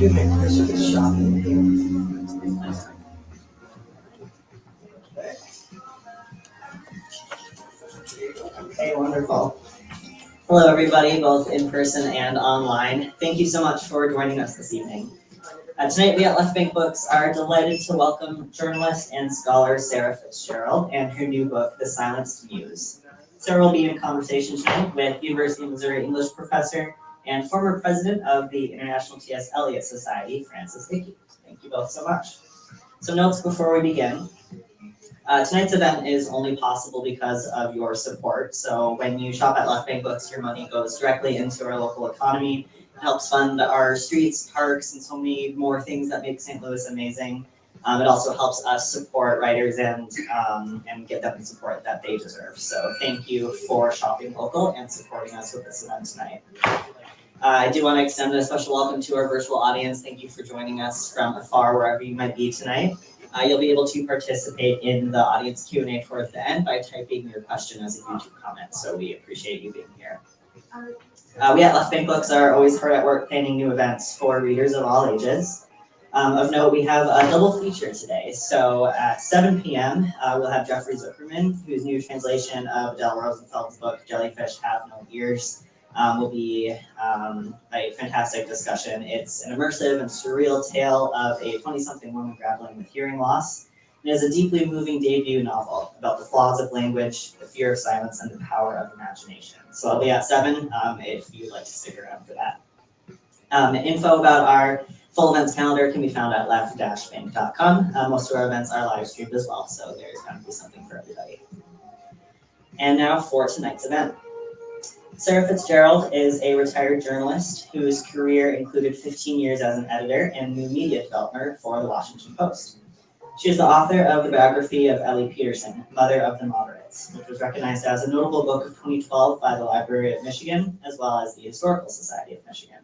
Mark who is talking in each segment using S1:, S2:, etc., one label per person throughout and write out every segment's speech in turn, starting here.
S1: Excuse me, this is a shopping here. Okay, wonderful. Hello, everybody, both in person and online. Thank you so much for joining us this evening. Tonight, we at Left Bank Books are delighted to welcome journalist and scholar Sara Fitzgerald and her new book, The Silenced Muse. Sara will be in conversation tonight with University of Missouri English professor and former president of the International T.S. Eliot Society, Francis Dickey. Thank you both so much. Some notes before we begin. Tonight's event is only possible because of your support. So when you shop at Left Bank Books, your money goes directly into our local economy. It helps fund our streets, parks, and so many more things that make St. Louis amazing. It also helps us support writers and give them the support that they deserve. So thank you for shopping local and supporting us with this event tonight. I do want to extend a special welcome to our virtual audience. Thank you for joining us from afar, wherever you might be tonight. You'll be able to participate in the audience Q&A towards the end by typing your question as a YouTube comment. So we appreciate you being here. We at Left Bank Books are always hard at work planning new events for readers of all ages. Of note, we have a double feature today. So at 7 p.m., we'll have Jeffrey Zuckerman, whose new translation of Adele Roosenfeld's book, Jellyfish Have No Ears, will be a fantastic discussion. It's an immersive and surreal tale of a 20-something woman grappling with hearing loss. It is a deeply moving debut novel about the flaws of language, the fear of silence, and the power of imagination. So I'll be at 7 if you'd like to stick around for that. Info about our full events calendar can be found at left-bank.com. Most of our events are live streamed as well, so there's going to be something for everybody. And now for tonight's event. Sara Fitzgerald is a retired journalist whose career included 15 years as an editor and new media developer for the Washington Post. She is the author of the biography of Ellie Peterson, Mother of the Moderates, which was recognized as a notable book of 2012 by the Library of Michigan, as well as the Historical Society of Michigan.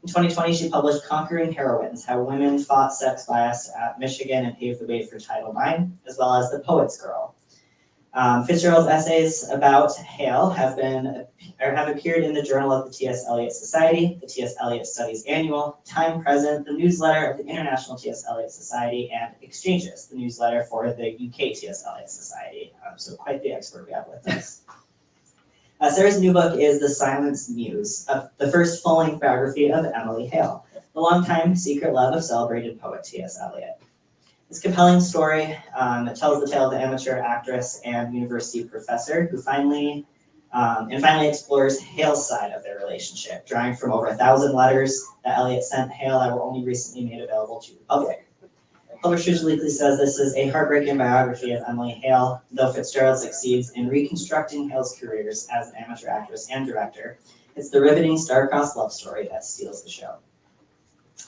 S1: In 2020, she published Conquering Heroines, How Women Fought Sex Bias at Michigan and Paved the Way for Title IX, as well as The Poet's Girl. Fitzgerald's essays about Hale have appeared in the Journal of the T.S. Eliot Society, the T.S. Eliot Studies Annual, Time Present, the newsletter of the International T.S. Eliot Society, and Exchanges, the newsletter for the UK T.S. Eliot Society. So quite the expert we have with us. Sara's new book is The Silenced Muse, the first full-length biography of Emily Hale, the longtime secret love of celebrated poet T.S. Eliot. This compelling story tells the tale of the amateur actress and university professor who finally explores Hale's side of their relationship, drawing from over 1,000 letters that Eliot sent Hale that were only recently made available to the public. Publishers Weekly says this is a heartbreaking biography of Emily Hale, though Fitzgerald succeeds in reconstructing Hale's careers as an amateur actress and director. It's the riveting star-crossed love story that steals the show.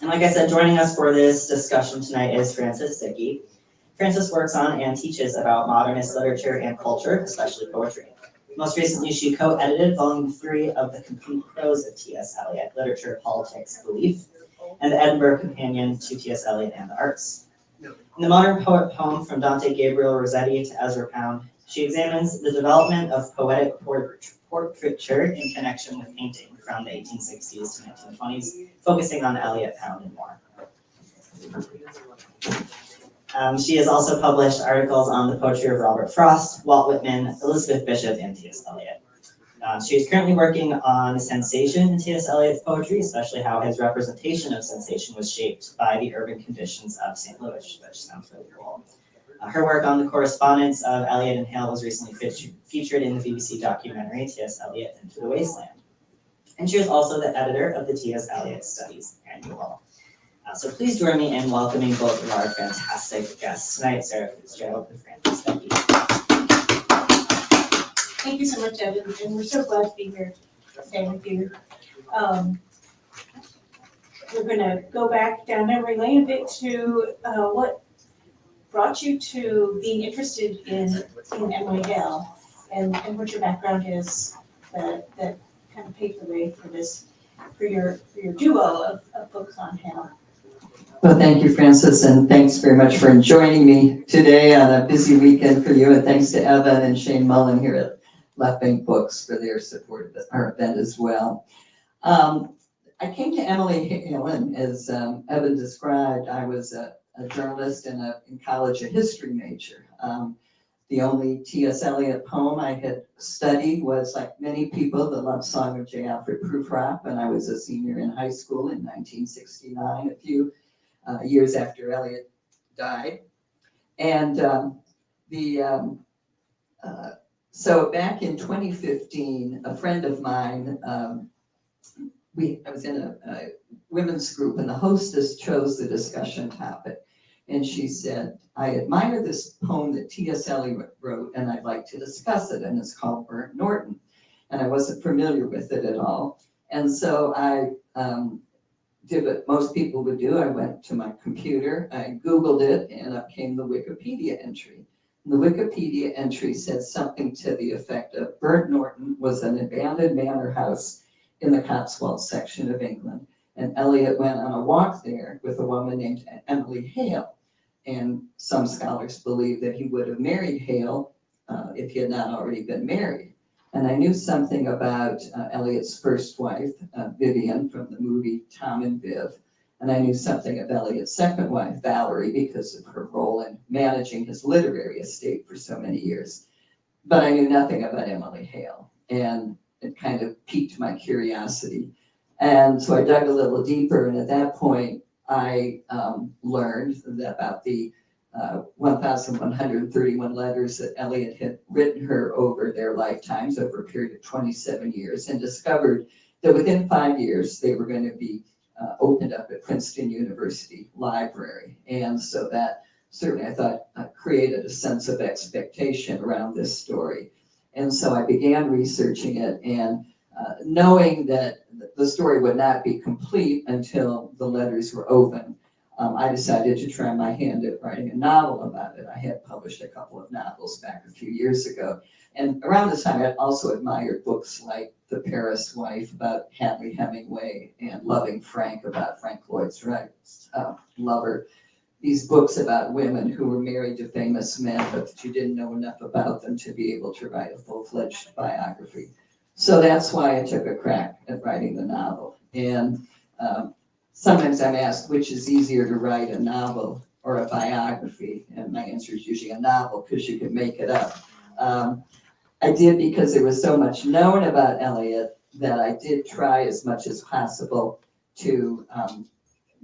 S1: And like I said, joining us for this discussion tonight is Francis Dickey. Francis works on and teaches about modernist literature and culture, especially poetry. Most recently, she co-edited Volume 3 of The Complete Prose of T.S. Eliot, Literature, Politics, Belief, and the Edinburgh Companion to T.S. Eliot and the Arts. In the Modern Poet poem From Dante Gabriel Rossetti to Ezra Pound, she examines the development of poetic portraiture in connection with painting from the 1860s to 1920s, focusing on Eliot, Pound, and more. She has also published articles on the poetry of Robert Frost, Walt Whitman, Elizabeth Bishop, and T.S. Eliot. She is currently working on sensation in T.S. Eliot's poetry, especially how his representation of sensation was shaped by the urban conditions of St. Louis, which sounds really cool. Her work on the correspondence of Eliot and Hale was recently featured in the BBC documentary T.S. Eliot Into the Wasteland. And she was also the editor of the T.S. Eliot Studies Annual. So please join me in welcoming both of our fantastic guests tonight, Sara Fitzgerald and Francis Dickey.
S2: Thank you so much, Evan, and we're so glad to be here today with you. We're going to go back down memory lane a bit to what brought you to being interested in Emily Hale and what your background is that kind of paved the way for your duo of books on Hale.
S3: Well, thank you, Francis, and thanks very much for joining me today on a busy weekend for you, and thanks to Evan and Shane Mullen here at Left Bank Books for their support of our event as well. I came to Emily Hale, and as Evan described, I was a journalist and in college a history major. The only T.S. Eliot poem I had studied was, like many people, the love song of J. Alfred Prufrock when I was a senior in high school in 1969, a few years after Eliot died. And so back in 2015, a friend of mine, I was in a women's group, and the hostess chose the discussion topic. And she said, I admire this poem that T.S. Eliot wrote, and I'd like to discuss it, and it's called Burnt Norton. And I wasn't familiar with it at all. And so I did what most people would do. I went to my computer, I Googled it, and up came the Wikipedia entry. And the Wikipedia entry said something to the effect of Burnt Norton was an abandoned manor house in the Cotswolds section of England. And Eliot went on a walk there with a woman named Emily Hale. And some scholars believe that he would have married Hale if he had not already been married. And I knew something about Eliot's first wife, Vivian, from the movie Tom and Viv. And I knew something of Eliot's second wife, Valerie, because of her role in managing his literary estate for so many years. But I knew nothing about Emily Hale. And it kind of piqued my curiosity. And so I dug a little deeper, and at that point, I learned about the 1,131 letters that Eliot had written her over their lifetimes, over a period of 27 years, and discovered that within 5 years, they were going to be opened up at Princeton University Library. And so that certainly, I thought, created a sense of expectation around this story. And so I began researching it, and knowing that the story would not be complete until the letters were open, I decided to try my hand at writing a novel about it. I had published a couple of novels back a few years ago. And around this time, I also admired books like The Paris Wife about Hadley Hemingway and Loving Frank about Frank Lloyd Wright's lover. These books about women who were married to famous men, but that you didn't know enough about them to be able to write a full-fledged biography. So that's why I took a crack at writing the novel. And sometimes I'm asked which is easier to write, a novel or a biography. And my answer is usually a novel, because you can make it up. I did because there was so much known about Eliot that I did try as much as possible to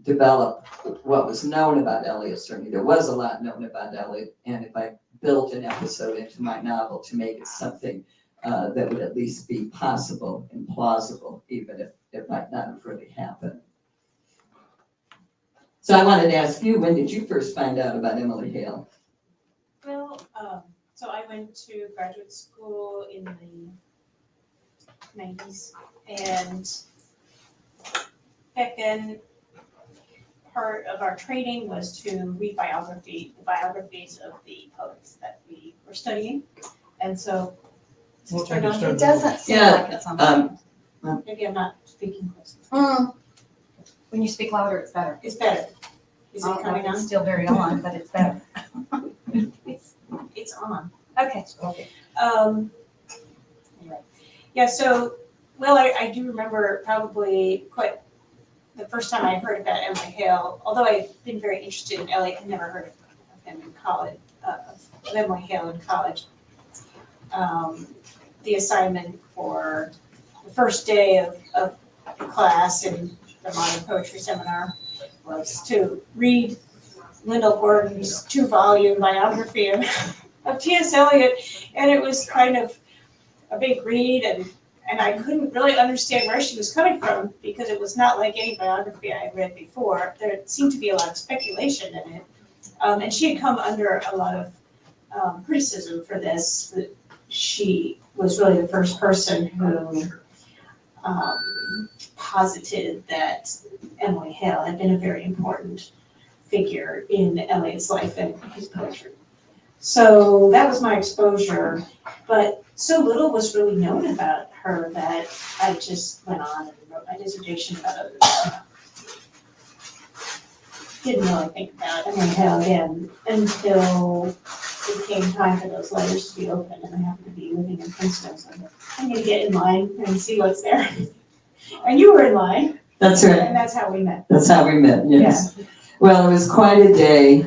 S3: develop what was known about Eliot. Certainly there was a lot known about Eliot, and if I built an episode into my novel to make it something that would at least be possible and plausible, even if it might not have really happened. So I wanted to ask you, when did you first find out about Emily Hale?
S2: Well, so I went to graduate school in the 90s, and back then, part of our training was to read biographies of the poets that we were studying. And so,
S4: It doesn't seem like it's on.
S2: maybe I'm not speaking closely.
S4: When you speak louder, it's better.
S2: It's better. Is
S4: I
S2: it
S4: don't know
S2: coming
S4: if it's
S2: on?
S4: still very on, but it's better.
S2: It's on.
S4: Okay.
S2: Anyway, yeah, so, well, I do remember probably quite the first time I heard about Emily Hale, although I've been very interested in Eliot, I'd never heard of him in college, of Emily Hale in college. The assignment for the first day of class in the modern poetry seminar was to read Lyndall Gordon's 2-volume biography of T.S. Eliot, and it was kind of a big read, and I couldn't really understand where she was coming from, because it was not like any biography I had read before. There seemed to be a lot of speculation in it, and she had come under a lot of criticism for this. That she was really the first person who posited that Emily Hale had been a very important figure in Eliot's life and his poetry. So that was my exposure, but so little was really known about her that I just went on and wrote my dissertation about other didn't really think about Emily Hale again until it came time for those letters to be opened, and I happened to be living in Princeton, so I'm going to get in line and see what's there. And you were in line.
S1: That's right.
S2: And that's how we met.
S1: That's how we met, yes. Well, it was quite a day.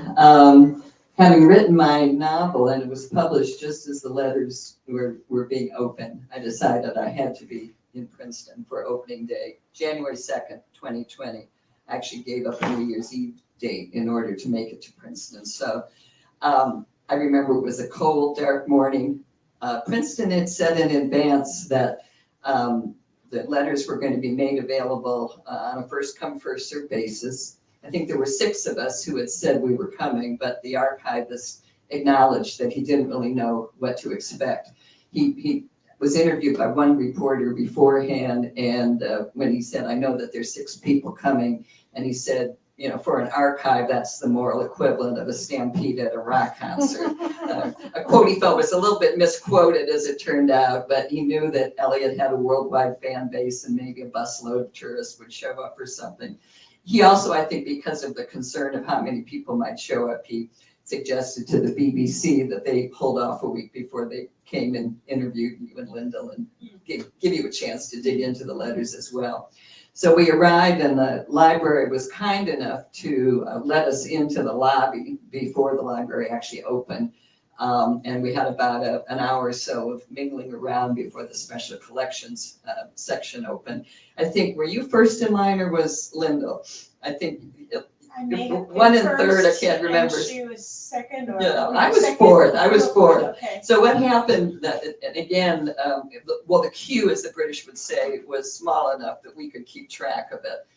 S1: Having written my novel, and it was published just as the letters were being opened, I decided I had to be in Princeton for opening day, January 2nd, 2020. I actually gave up a New Year's Eve date in order to make it to Princeton. So I remember it was a cold, dark morning. Princeton had said in advance that letters were going to be made available on a first come, first served basis. I think there were 6 of us who had said we were coming, but the archivist acknowledged that he didn't really know what to expect. He was interviewed by one reporter beforehand, and when he said, I know that there's 6 people coming, and he said, you know, for an archive, that's the moral equivalent of a stampede at a rock concert. A quote he felt was a little bit misquoted as it turned out, but he knew that Eliot had a worldwide fan base and maybe a busload of tourists would show up or something. He also, I think, because of the concern of how many people might show up, he suggested to the BBC that they hold off a week before they came and interviewed you and Lyndall and give you a chance to dig into the letters as well. So we arrived, and the library was kind enough to let us into the lobby before the library actually opened. And we had about an hour or so of mingling around before the special collections section opened. I think, were you first in line or was Lyndall? I think
S2: I made it
S1: 1 and
S2: first,
S1: 3rd, I can't remember.
S2: And she was second, or
S1: Yeah,
S2: were
S1: I
S2: you
S1: was
S2: second?
S1: 4th. I was 4th.
S2: Okay.
S1: So what happened, and again, well, the queue, as the British would say, was small enough that we could keep track of it.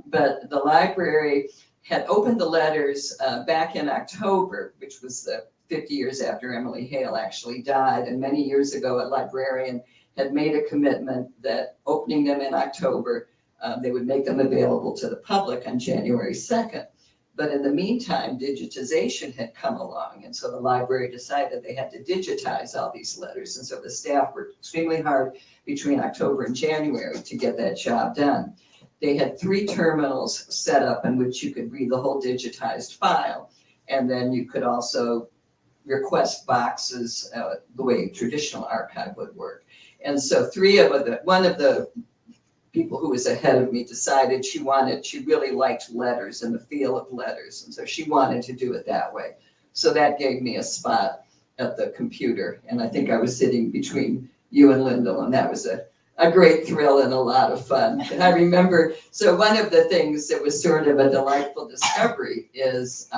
S1: But the library had opened the letters back in October, which was the 50 years after Emily Hale actually died. And many years ago, a librarian had made a commitment that opening them in October, they would make them available to the public on January 2nd. But in the meantime, digitization had come along. And so the library decided they had to digitize all these letters. And so the staff worked extremely hard between October and January to get that job done. They had 3 terminals set up in which you could read the whole digitized file. And then you could also request boxes the way a traditional archive would work. And so one of the people who was ahead of me decided she really liked letters and the feel of letters. And so she wanted to do it that way. So that gave me a spot at the computer. And I think I was sitting between you and Lyndall, and that was a great thrill and a lot of fun. And I remember, so one of the things that was sort of a delightful discovery is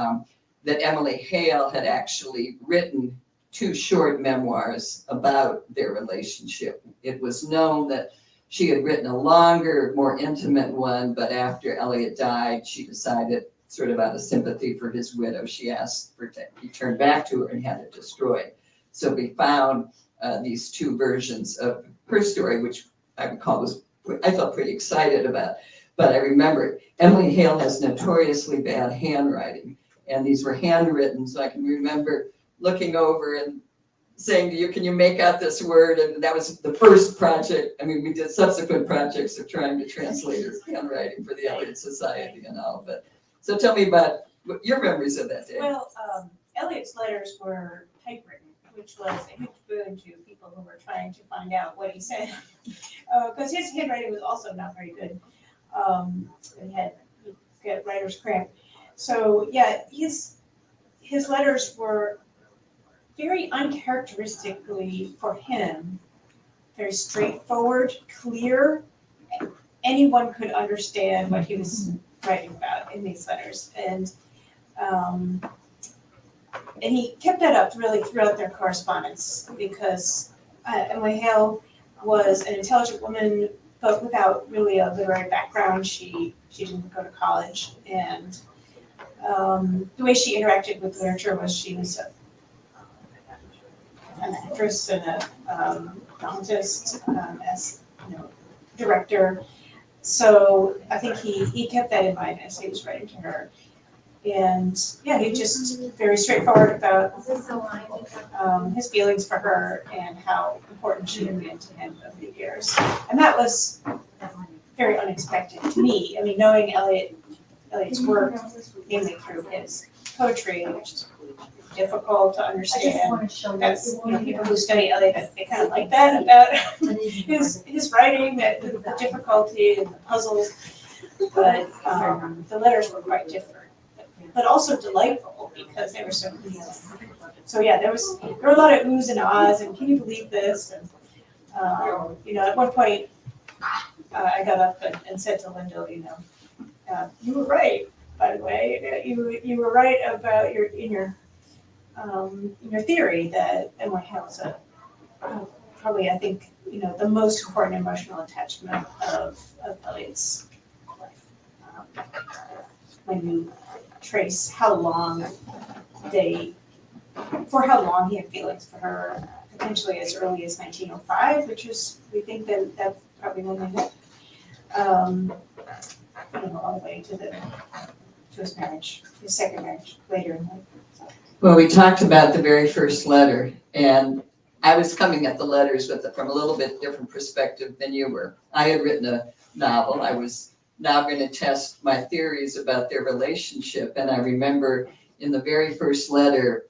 S1: that Emily Hale had actually written 2 short memoirs about their relationship. It was known that she had written a longer, more intimate one, but after Eliot died, she decided, sort of out of sympathy for his widow, she asked for it to be turned back to her and had it destroyed. So we found these 2 versions of her story, which I felt pretty excited about. But I remember Emily Hale has notoriously bad handwriting, and these were handwritten, so I can remember looking over and saying to you, can you make out this word? And that was the first project. I mean, we did subsequent projects of trying to translate her handwriting for the Eliot Society and all. But so tell me about your memories of that day.
S2: Well, Eliot's letters were typewritten, which was a huge boon to people who were trying to find out what he said, because his handwriting was also not very good. He'd get writer's cramp. So yeah, his letters were very uncharacteristically for him, very straightforward, clear. Anyone could understand what he was writing about in these letters. And he kept that up really throughout their correspondence, because Emily Hale was an intelligent woman, but without really a literary background. She didn't go to college. And the way she interacted with literature was she was an actress and a dramatist, as director. So I think he kept that in mind as he was writing to her. And yeah, he just very straightforward about his feelings for her and how important she had been to him over the years. And that was very unexpected to me. I mean, knowing Eliot's work, mainly through his poetry, which is difficult to understand. That's, people who study Eliot, they kind of like that about his writing, the difficulty and the puzzles. but the letters were quite different, but also delightful because they were so clean. So yeah, there were a lot of oohs and ahs, and can you believe this? And at one point, I got up and said to Lyndall, you were right, by the way. You were right about your theory that Emily Hale is probably, I think, the most important emotional attachment of Eliot's life. When you trace how long he had feelings for her, potentially as early as 1905, which is, we think that's probably when they met, all the way to his marriage, his second marriage later in life.
S3: Well, we talked about the very first letter, and I was coming at the letters from a little bit different perspective than you were. I had written a novel. I was now going to test my theories about their relationship, and I remember in the very first letter,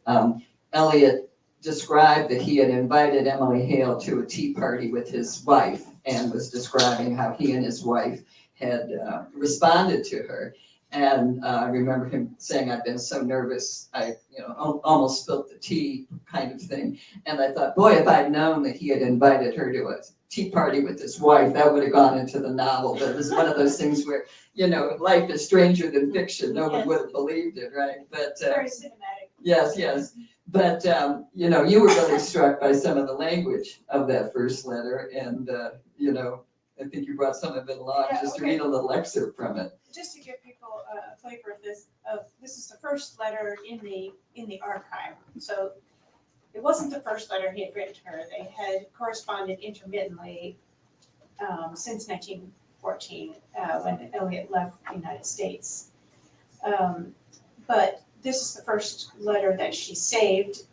S3: Eliot described that he had invited Emily Hale to a tea party with his wife and was describing how he and his wife had responded to her. And I remember him saying, I've been so nervous, I almost spilt the tea kind of thing. And I thought, boy, if I'd known that he had invited her to a tea party with his wife, that would have gone into the novel. But it was one of those things where, life is stranger than fiction. No one would have believed it, right? But
S2: very cinematic.
S3: Yes. But, you were really struck by some of the language of that first letter. And, I think you brought some of it along to read a little excerpt from it.
S2: Just to give people a flavor of this is the first letter in the archive. So it wasn't the first letter he had written to her. They had corresponded intermittently since 1914 when Eliot left the United States. But this is the first letter that she saved,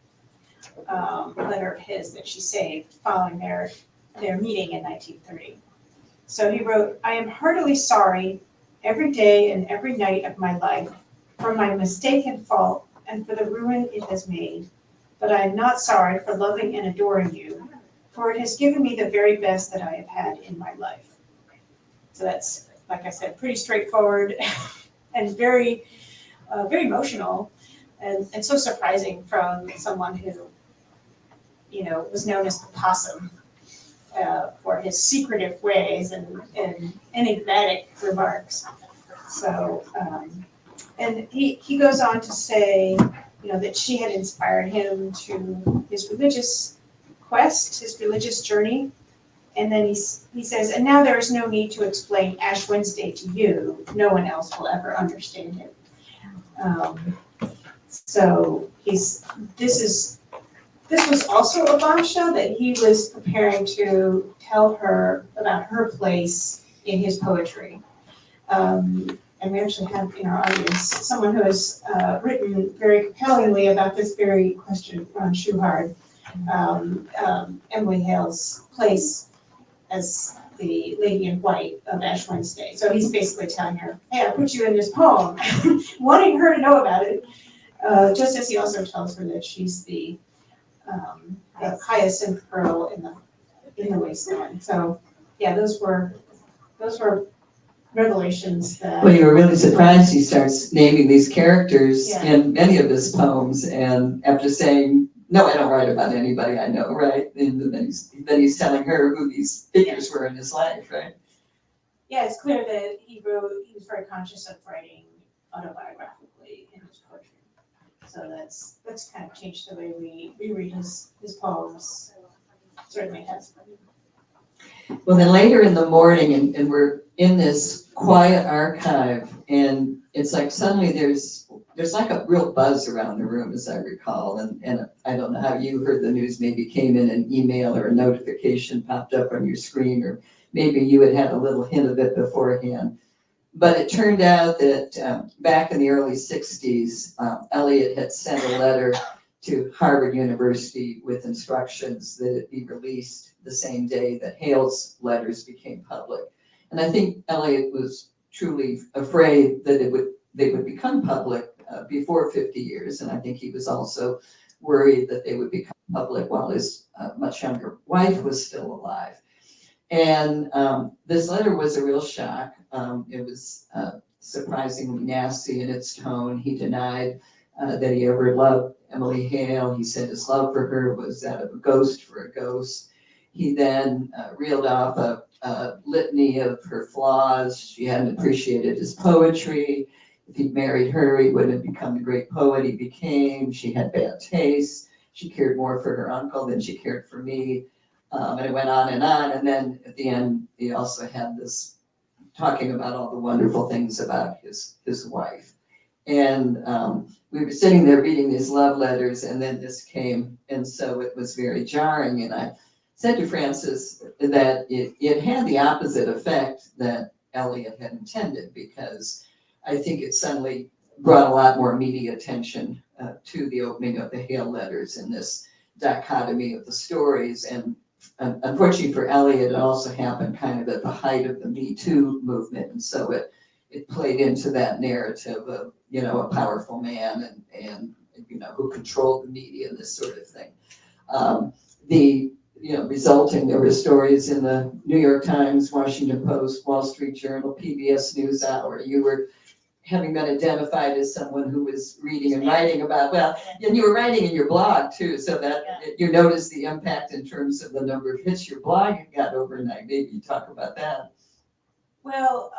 S2: letter of his that she saved following their meeting in 1930. So he wrote, I am heartily sorry every day and every night of my life for my mistake and fault and for the ruin it has made. But I am not sorry for loving and adoring you, for it has given me the very best that I have had in my life. So that's, like I said, pretty straightforward and very, very emotional and so surprising from someone who, was known as the possum. For his secretive ways and enigmatic remarks. So, and he goes on to say, that she had inspired him to his religious quest, his religious journey. And then he says, and now there is no need to explain Ash Wednesday to you. No one else will ever understand it. So this was also a bombshell that he was preparing to tell her about her place in his poetry. And we actually have in our audience someone who has written very compellingly about this very question, Ron Schuhard, Emily Hale's place as the lady in white of Ash Wednesday. So he's basically telling her, hey, I put you in this poem, wanting her to know about it, just as he also tells her that she's the hyacinth girl in the wasteland. So yeah, those were revelations that.
S3: Well, you were really surprised he starts naming these characters in many of his poems, and after saying, no, I don't write about anybody I know, right? And then he's telling her who these figures were in his life, right?
S2: Yeah, it's clear that he was very conscious of writing autobiographically in his poetry. So that's kind of changed the way we read his poems. Certainly has.
S3: Well, then later in the morning, and we're in this quiet archive, and it's like suddenly there's like a real buzz around the room, as I recall, and I don't know how you heard the news, maybe came in an email or a notification popped up on your screen, or maybe you had a little hint of it beforehand. But it turned out that back in the early 60s, Eliot had sent a letter to Harvard University with instructions that it be released the same day that Hale's letters became public. And I think Eliot was truly afraid that they would become public before 50 years. And I think he was also worried that they would become public while his much younger wife was still alive. And this letter was a real shock. It was surprisingly nasty in its tone. He denied that he ever loved Emily Hale. He said his love for her was that of a ghost for a ghost. He then reeled off a litany of her flaws. She hadn't appreciated his poetry. If he'd married her, he wouldn't have become the great poet he became. She had bad taste. She cared more for her uncle than she cared for me. And it went on. And then at the end, he also had this talking about all the wonderful things about his wife. And we were sitting there reading these love letters, and then this came. And so it was very jarring. And I said to Frances that it had the opposite effect that Eliot had intended, because I think it suddenly brought a lot more media attention to the opening of the Hale letters and this dichotomy of the stories. And unfortunately for Eliot, it also happened kind of at the height of the Me Too movement. And so it played into that narrative of, a powerful man and who controlled the media and this sort of thing. Resulting, there were stories in the New York Times, Washington Post, Wall Street Journal, PBS NewsHour. You were having been identified as someone who was reading and writing about, and you were writing in your blog too, so that you noticed the impact in terms of the number of hits your blog got overnight. Maybe you talk about that.
S2: Well,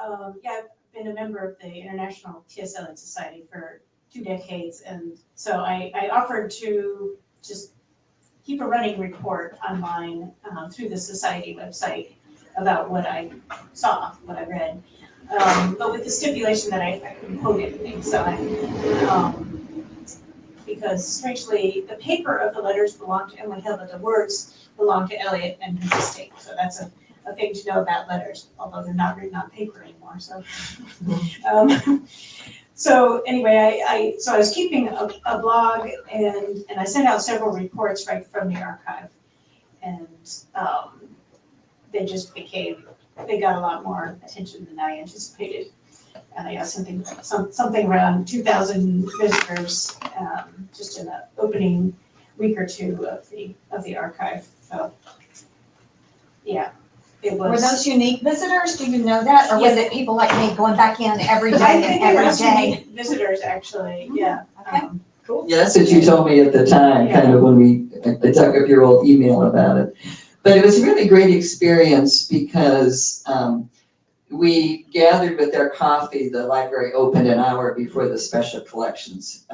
S2: I've been a member of the International Eliot Society for 2 decades, and so I offered to just keep a running report online through the society website about what I saw, what I read. But with the stipulation that I couldn't quote anything, so because strangely, the paper of the letters belonged to Emily Hale, but the words belonged to Eliot and his estate. So that's a thing to know about letters, although they're not written on paper anymore. So, so anyway, I was keeping a blog, and I sent out several reports right from the archive, and they got a lot more attention than I anticipated. And I got something around 2,000 visitors just in the opening week or two of the archive. So yeah, it was.
S4: Were those unique visitors? Do you know that? Or was it people like me going back in every day
S2: I
S4: and
S2: think
S4: every
S2: it was
S4: day?
S2: unique visitors actually, yeah.
S4: Okay. Cool.
S3: Yeah, that's what you told me at the time, kind of when I dug up your old email about it. But it was a really great experience because we gathered with their coffee. The library opened an hour before the special collections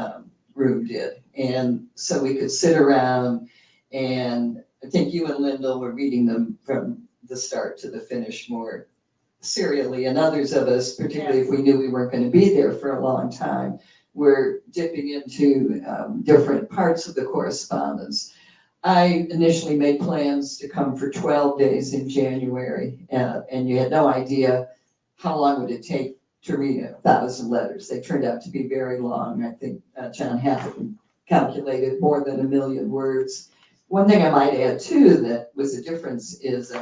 S3: room did. And so we could sit around, and I think you and Lyndall were reading them from the start to the finish more serially. And others of us, particularly if we knew we weren't going to be there for a long time, were dipping into different parts of the correspondence. I initially made plans to come for 12 days in January, and you had no idea how long would it take to read 1,000 letters. They turned out to be very long. I think John Hathaway calculated more than 1 million words. One thing I might add too that was a difference is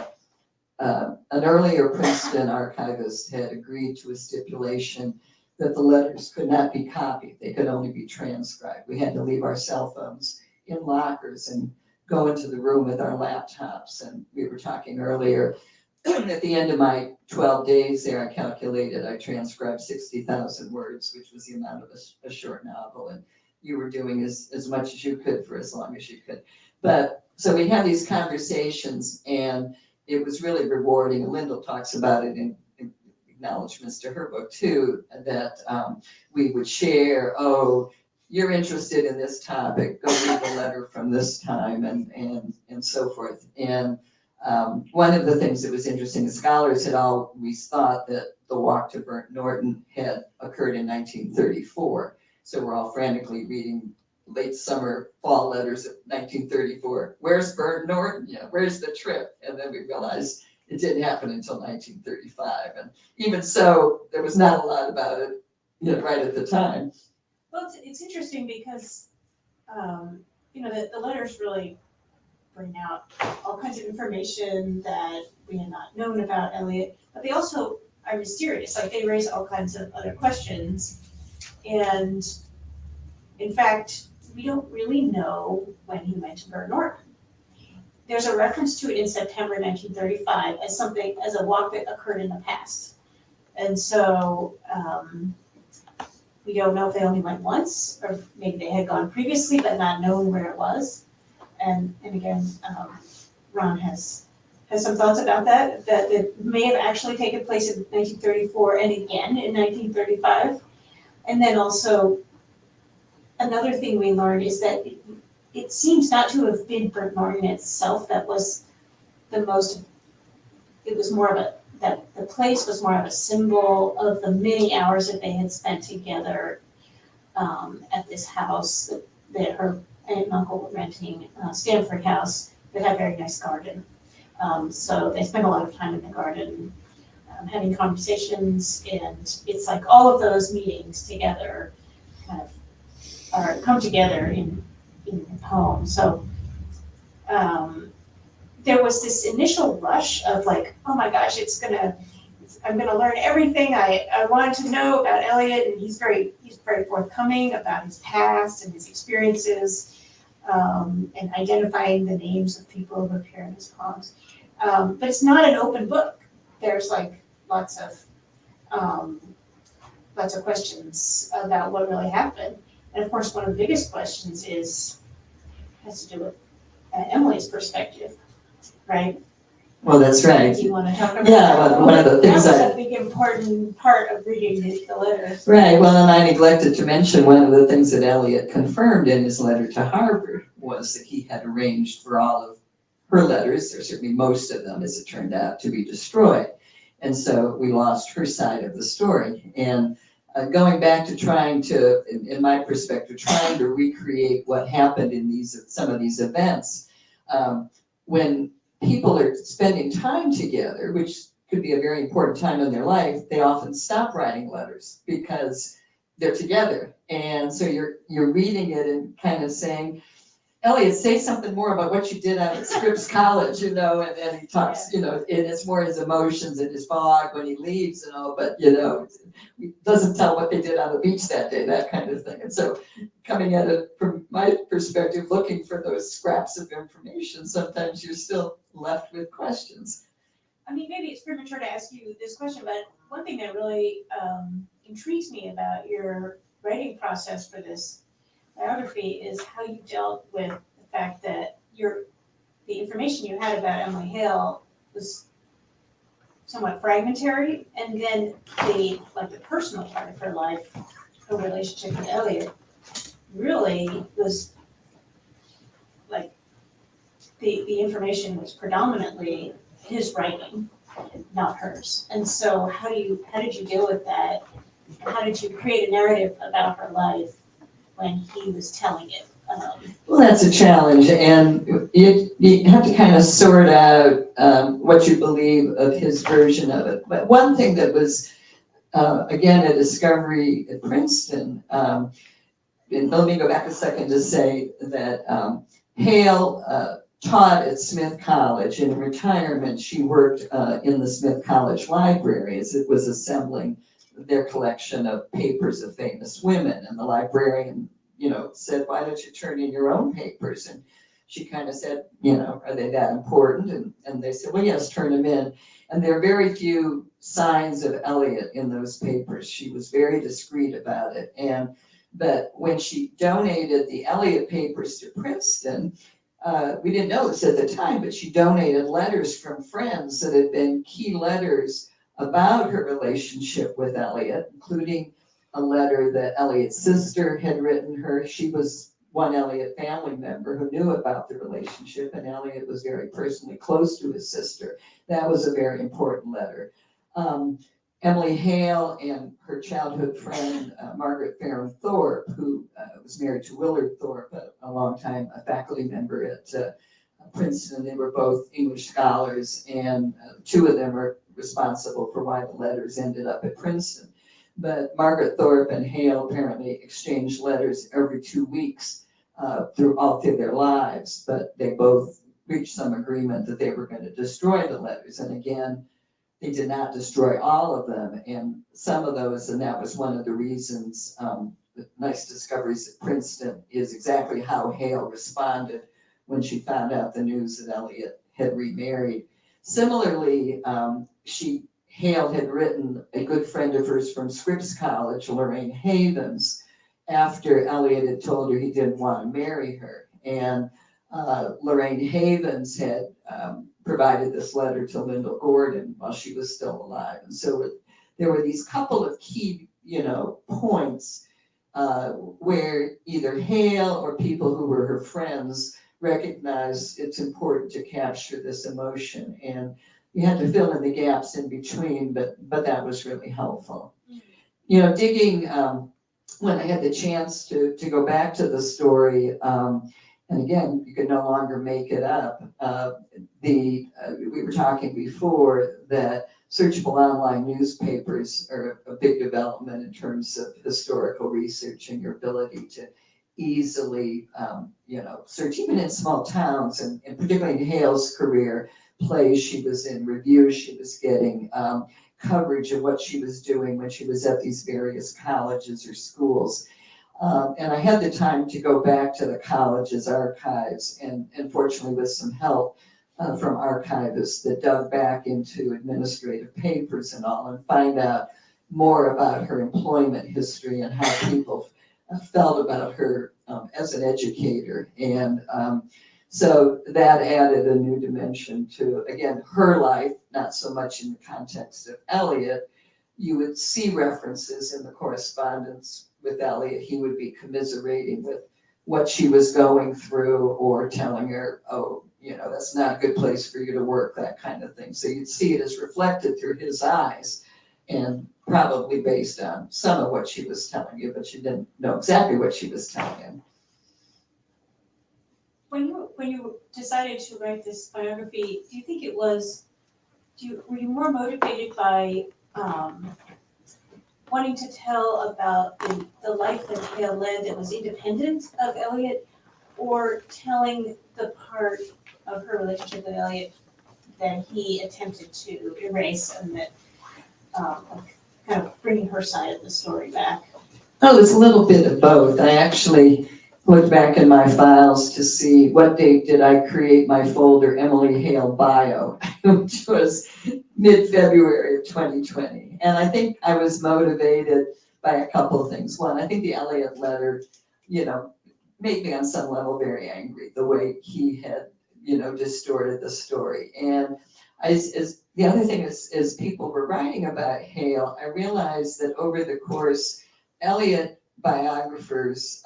S3: an earlier Princeton archivist had agreed to a stipulation that the letters could not be copied. They could only be transcribed. We had to leave our cell phones in lockers and go into the room with our laptops. And we were talking earlier, at the end of my 12 days there, I calculated I transcribed 60,000 words, which was the amount of a short novel. And you were doing as much as you could for as long as you could. But so we had these conversations, and it was really rewarding. And Lyndall talks about it in acknowledgments to her book too, that we would share, you're interested in this topic, go read the letter from this time, and so forth. And one of the things that was interesting, scholars had always thought that the walk to Burnt Norton had occurred in 1934. So we're all frantically reading late summer, fall letters of 1934. Where's Burnt Norton? Where's the trip? And then we realized it didn't happen until 1935. And even so, there was not a lot about it right at the time.
S2: Well, it's interesting because, the letters really bring out all kinds of information that we had not known about Eliot, but they also are mysterious. Like, they raise all kinds of other questions. And in fact, we don't really know when he went to Burnt Norton. there's a reference to it in September 1935 as a walk that occurred in the past. And so, we don't know if they only went once, or maybe they had gone previously, but not knowing where it was. And again, Ron has some thoughts about that it may have actually taken place in 1934 and again in 1935. And then also, another thing we learned is that it seems not to have been Brent Norton itself that was the most, it was more of that the place was more of a symbol of the many hours that they had spent together at this house that her aunt and uncle were renting, Stamford House, that had a very nice garden. So they spent a lot of time in the garden, having conversations, and it's like all of those meetings together kind of come together in the poem. So there was this initial rush of like, oh my gosh, I'm gonna learn everything I wanted to know about Eliot, and he's very forthcoming about his past and his experiences, and identifying the names of people who appear in his poems. But it's not an open book. There's like lots of questions about what really happened. And of course, one of the biggest questions has to do with Emily's perspective, right?
S3: Well, that's right.
S2: Do you want to talk about
S3: Yeah,
S2: that?
S3: one of the things
S2: that was a big important part of reading the letters.
S3: Right, well, and I neglected to mention one of the things that Eliot confirmed in his letter to Harvard was that he had arranged for all of her letters, or certainly most of them, as it turned out, to be destroyed. And so we lost her side of the story. And going back to trying to, in my perspective, trying to recreate what happened in some of these events, when people are spending time together, which could be a very important time in their life, they often stop writing letters because they're together. And so you're reading it and kind of saying, Eliot, say something more about what you did out at Scripps College, and he talks, and it's more his emotions and his fog when he leaves, but, he doesn't tell what they did on the beach that day, that kind of thing. And so coming at it from my perspective, looking for those scraps of information, sometimes you're still left with questions.
S2: I mean, maybe it's premature to ask you this question, but one thing that really intrigues me about your writing process for this biography is how you dealt with the fact that the information you had about Emily Hale was somewhat fragmentary, and then the personal part of her life, her relationship with Eliot, really was like the information was predominantly his writing, not hers. And so how did you deal with that? How did you create a narrative about her life when he was telling it?
S3: Well, that's a challenge, and you have to kind of sort out what you believe of his version of it. But one thing that was, again, a discovery at Princeton, and let me go back a second to say that Hale taught at Smith College. In retirement, she worked in the Smith College library as it was assembling their collection of papers of famous women, and the librarian said, why don't you turn in your own papers? And she kind of said, are they that important? And they said, well, yes, turn them in. And there are very few signs of Eliot in those papers. She was very discreet about it. But when she donated the Eliot papers to Princeton, we didn't know this at the time, but she donated letters from friends that had been key letters about her relationship with Eliot, including a letter that Eliot's sister had written her. She was one Eliot family member who knew about the relationship, and Eliot was very personally close to his sister. That was a very important letter. Emily Hale and her childhood friend, Margaret Farron Thorpe, who was married to Willard Thorpe, a longtime faculty member at Princeton. They were both English scholars, and two of them are responsible for why the letters ended up at Princeton. But Margaret Thorpe and Hale apparently exchanged letters every 2 weeks all through their lives, but they both reached some agreement that they were going to destroy the letters. And again, they did not destroy all of them, and some of those, and that was one of the reasons, the nice discoveries at Princeton is exactly how Hale responded when she found out the news that Eliot had remarried. Similarly, Hale had written a good friend of hers from Scripps College, Lorraine Havens, after Eliot had told her he didn't want to marry her. And Lorraine Havens had provided this letter to Lyndall Gordon while she was still alive. And so there were these couple of key, points where either Hale or people who were her friends recognized it's important to capture this emotion. And you had to fill in the gaps in between, but that was really helpful. Digging, when I had the chance to go back to the story, and again, you could no longer make it up. We were talking before that searchable online newspapers are a big development in terms of historical research and your ability to easily, search even in small towns, and particularly in Hale's career, plays she was in, reviews she was getting, coverage of what she was doing when she was at these various colleges or schools. And I had the time to go back to the college's archives, and fortunately with some help from archivists that dug back into administrative papers and all, and find out more about her employment history and how people felt about her as an educator. And so that added a new dimension to, again, her life, not so much in the context of Eliot. You would see references in the correspondence with Eliot. He would be commiserating with what she was going through, or telling her, oh, that's not a good place for you to work, that kind of thing. So you'd see it as reflected through his eyes, and probably based on some of what she was telling you, but you didn't know exactly what she was telling him.
S2: When you decided to write this biography, do you think were you more motivated by wanting to tell about the life that Hale led that was independent of Eliot, or telling the part of her relationship with Eliot that he attempted to erase, and that kind of bringing her side of the story back?
S3: Oh, it's a little bit of both. I actually looked back in my files to see what date did I create my folder Emily Hale bio, which was mid-February of 2020. And I think I was motivated by a couple of things. One, I think the Eliot letter, made me on some level very angry, the way he had, distorted the story. And the other thing is, as people were writing about Hale, I realized that over the course, Eliot biographers,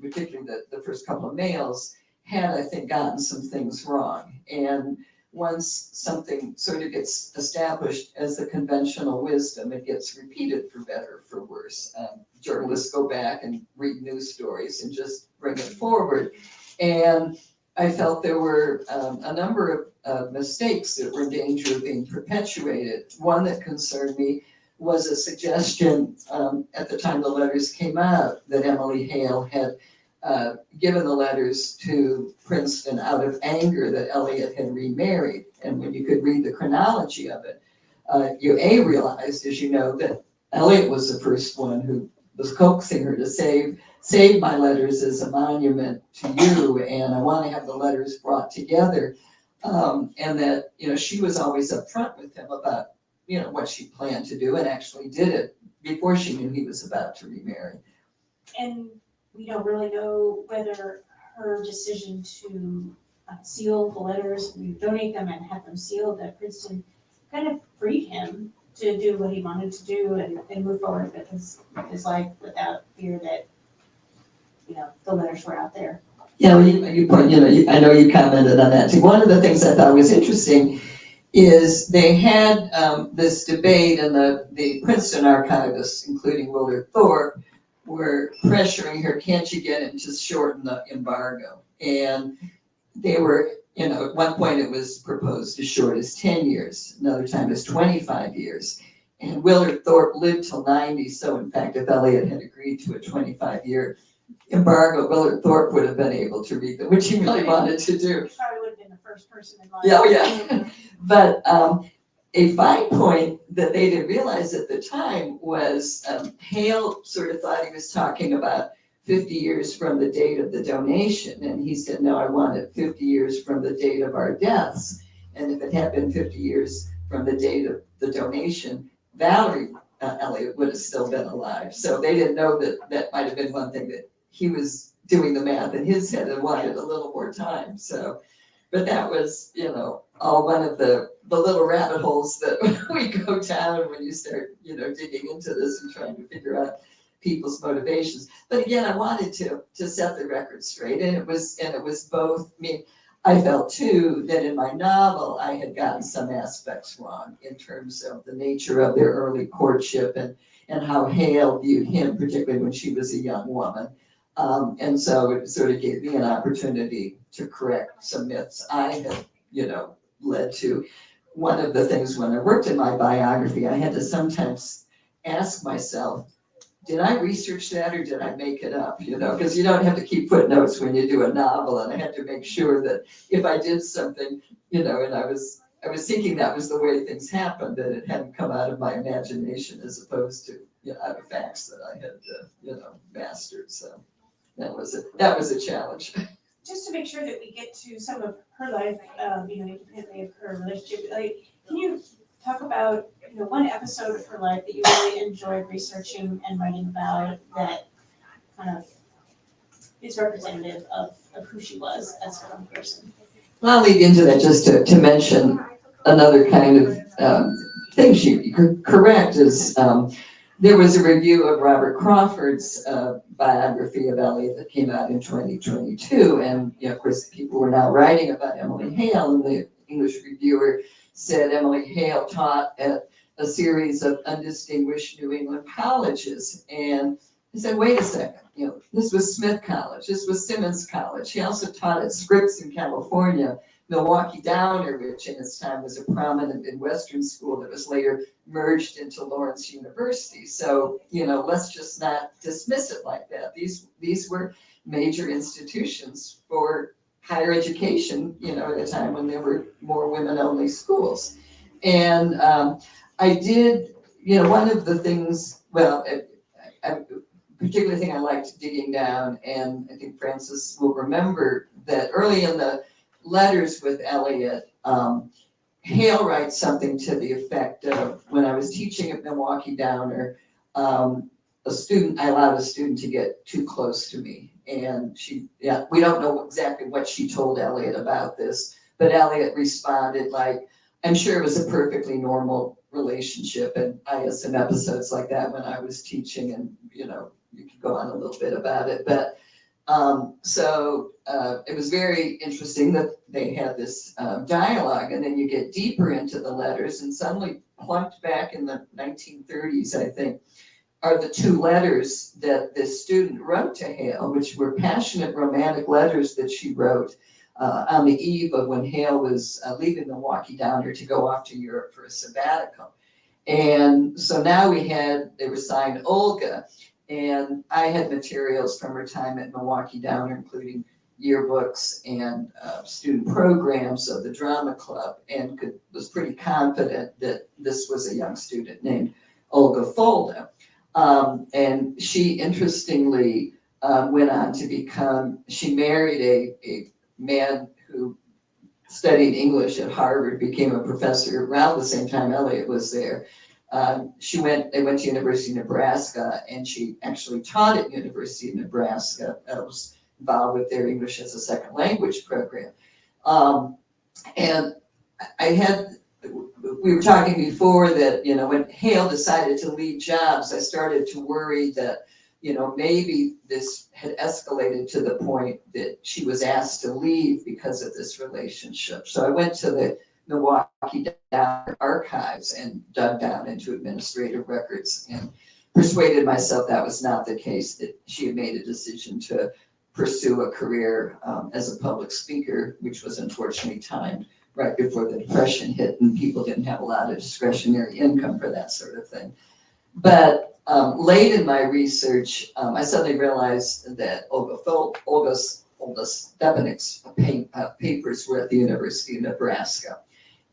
S3: particularly the first couple of males, had, I think, gotten some things wrong. And once something sort of gets established as the conventional wisdom, it gets repeated for better or for worse. Journalists go back and read news stories and just bring it forward. And I felt there were a number of mistakes that were in danger of being perpetuated. One that concerned me was a suggestion at the time the letters came out that Emily Hale had given the letters to Princeton out of anger that Eliot had remarried. And when you could read the chronology of it, you realized, as you know, that Eliot was the first one who was coaxing her to save my letters as a monument to you, and I want to have the letters brought together. And that, she was always upfront with him about, what she planned to do, and actually did it before she knew he was about to remarry.
S2: And we don't really know whether her decision to seal the letters, donate them and have them sealed at Princeton, kind of freed him to do what he wanted to do and move forward with his life without fear that, the letters were out there.
S3: Yeah, well, you point, I know you commented on that too. One of the things I thought was interesting is they had this debate, and the Princeton archivists, including Willard Thorpe, were pressuring her, can't you get him to shorten the embargo? And they were, at one point it was proposed as short as 10 years, another time as 25 years. And Willard Thorpe lived till 90, so in fact, if Eliot had agreed to a 25-year embargo, Willard Thorpe would have been able to read them, which he really wanted to do.
S2: He probably would have been the first person in line.
S3: Yeah. But a fine point that they didn't realize at the time was Hale sort of thought he was talking about 50 years from the date of the donation. And he said, no, I want it 50 years from the date of our deaths. And if it had been 50 years from the date of the donation, Valerie Eliot would have still been alive. So they didn't know that that might have been one thing, that he was doing the math in his head and wanted a little more time. So, but that was, all one of the little rabbit holes that we go down when you start, digging into this and trying to figure out people's motivations. But again, I wanted to set the record straight, and it was both. I mean, I felt too that in my novel I had gotten some aspects wrong in terms of the nature of their early courtship and how Hale viewed him, particularly when she was a young woman. And so it sort of gave me an opportunity to correct some myths I had, led to. One of the things when I worked in my biography, I had to sometimes ask myself, did I research that or did I make it up? Because you don't have to keep footnotes when you do a novel, and I had to make sure that if I did something, and I was thinking that was the way things happened, that it hadn't come out of my imagination as opposed to out of facts that I had mastered. So that was a challenge.
S2: Just to make sure that we get to some of her life, independently of her relationship, can you talk about, one episode of her life that you really enjoyed researching and writing about that kind of is representative of who she was as a young person?
S3: Well, I'll lead into that just to mention another kind of thing she correct is there was a review of Robert Crawford's biography of Eliot that came out in 2022, and of course people were now writing about Emily Hale, and the English reviewer said Emily Hale taught at a series of undistinguished New England colleges, and I said, wait a second, this was Smith College, this was Simmons College. He also taught at Scripps in California, Milwaukee Downer, which in its time was a prominent Midwestern school that was later merged into Lawrence University. So, let's just not dismiss it like that. These were major institutions for higher education, at a time when there were more women-only schools. And I did, one of the things, particular thing I liked digging down, and I think Frances will remember that early in the letters with Eliot, Hale writes something to the effect of, when I was teaching at Milwaukee Downer, I allowed a student to get too close to me. And we don't know exactly what she told Eliot about this, but Eliot responded like, I'm sure it was a perfectly normal relationship. And I had some episodes like that when I was teaching, and, you could go on a little bit about it. But so it was very interesting that they had this dialogue, and then you get deeper into the letters, and suddenly plunked back in the 1930s, I think, are the two letters that this student wrote to Hale, which were passionate romantic letters that she wrote on the eve of when Hale was leaving Milwaukee Downer to go off to Europe for a sabbatical. And so now they were signed Olga, and I had materials from her time at Milwaukee Downer, including yearbooks and student programs of the drama club, and was pretty confident that this was a young student named Olga Folda. And she interestingly went on to she married a man who studied English at Harvard, became a professor around the same time Eliot was there. They went to University of Nebraska, and she actually taught at University of Nebraska. Was involved with their English as a second language program. And we were talking before that, when Hale decided to leave jobs, I started to worry that, maybe this had escalated to the point that she was asked to leave because of this relationship. So I went to the Milwaukee Downer archives and dug down into administrative records and persuaded myself that was not the case, that she had made a decision to pursue a career as a public speaker, which was unfortunately timed right before the Depression hit, and people didn't have a lot of discretionary income for that sort of thing. But late in my research, I suddenly realized that Olga Stepanik's papers were at the University of Nebraska.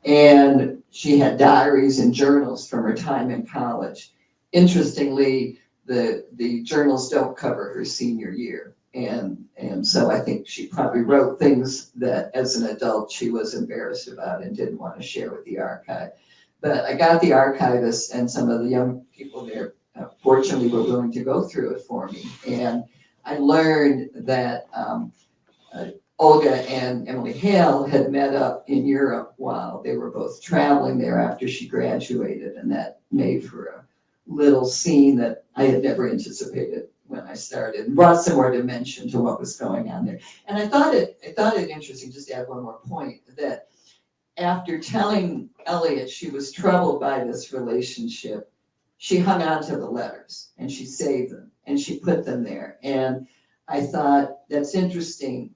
S3: And she had diaries and journals from her time in college. Interestingly, the journals don't cover her senior year. And so I think she probably wrote things that as an adult she was embarrassed about and didn't want to share with the archive. But I got the archivists and some of the young people there, fortunately, were willing to go through it for me. And I learned that Olga and Emily Hale had met up in Europe while they were both traveling there after she graduated, and that made for a little scene that I had never anticipated when I started, and brought some more dimension to what was going on there. And I thought it interesting, just to add one more point, that after telling Eliot she was troubled by this relationship, she hung on to the letters and she saved them and she put them there. And I thought, that's interesting.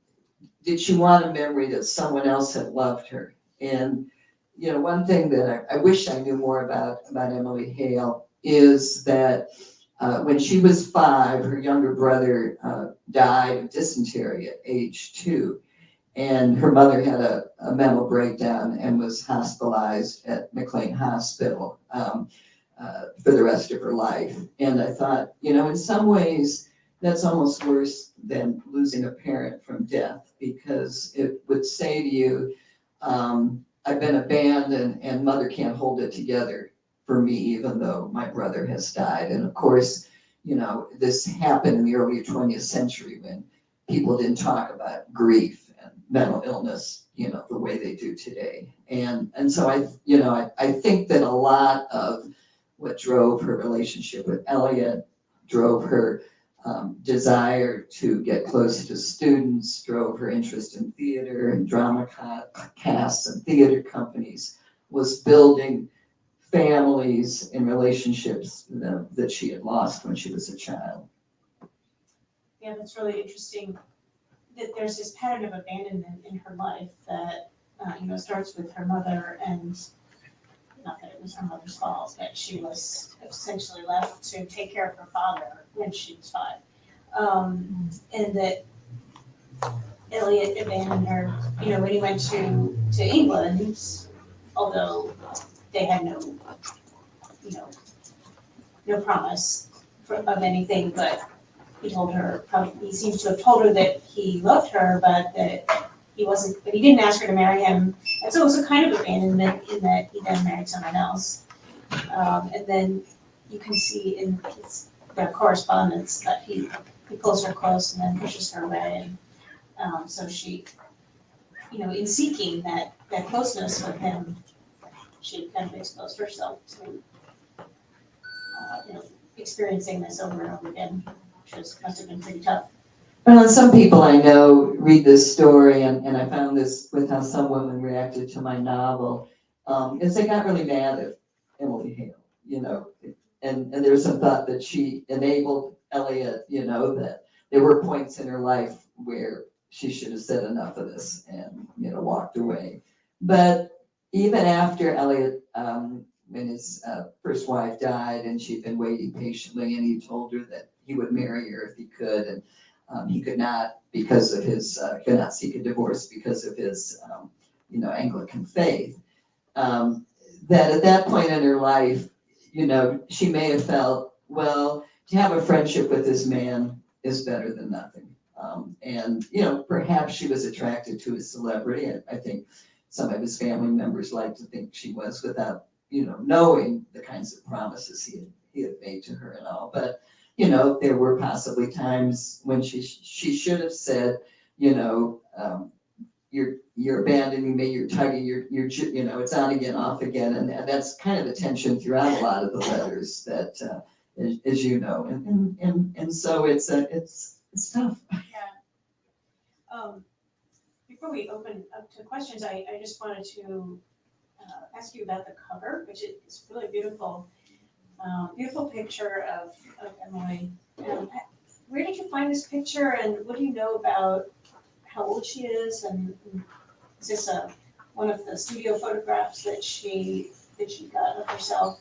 S3: Did she want a memory that someone else had loved her? And, you know, one thing that I wish I knew more about Emily Hale is that when she was 5, her younger brother died of dysentery at age 2. And her mother had a mental breakdown and was hospitalized at McLean Hospital for the rest of her life. And I thought, you know, in some ways, that's almost worse than losing a parent from death, because it would say to you, I've been abandoned and mother can't hold it together for me, even though my brother has died. And of course, you know, this happened in the early 20th century when people didn't talk about grief and mental illness, you know, the way they do today. And so I think that a lot of what drove her relationship with Eliot, drove her desire to get close to students, drove her interest in theater and drama casts and theater companies, was building families and relationships that she had lost when she was a child.
S2: Yeah, that's really interesting, that there's this pattern of abandonment in her life that, starts with her mother, and not that it was her mother's fault, but she was essentially left to take care of her father when she was 5. And that Eliot abandoned her, when he went to England, although they had no promise of anything, but he seems to have told her that he loved her, but that he didn't ask her to marry him. And so it was a kind of abandonment in that he then married someone else. And then you can see in their correspondence that he pulls her close and then pushes her away. And so she, in seeking that closeness with him, she kind of exposed herself to, experiencing this over and over again, which must have been pretty tough.
S3: Well, and some people I know read this story, and I found this with how some women reacted to my novel, is they got really mad at Emily Hale, and there's some thought that she enabled Eliot, that there were points in her life where she should have said enough of this and, walked away. But even after Eliot, when his first wife died and she'd been waiting patiently, and he told her that he would marry her if he could, and he could not could not seek a divorce because of his, Anglican faith. That at that point in her life, she may have felt, well, to have a friendship with this man is better than nothing. And perhaps she was attracted to his celebrity. I think some of his family members like to think she was, without, knowing the kinds of promises he had made to her and all. But there were possibly times when she should have said, you're abandoning me, you're tugging, you're it's on again, off again, and that's kind of the tension throughout a lot of the letters that, as you know, and so it's tough.
S2: Yeah. Before we open up to questions, I just wanted to ask you about the cover, which is really beautiful. Beautiful picture of Emily. Where did you find this picture, and what do you know about how old she is? And is this one of the studio photographs that she got of herself?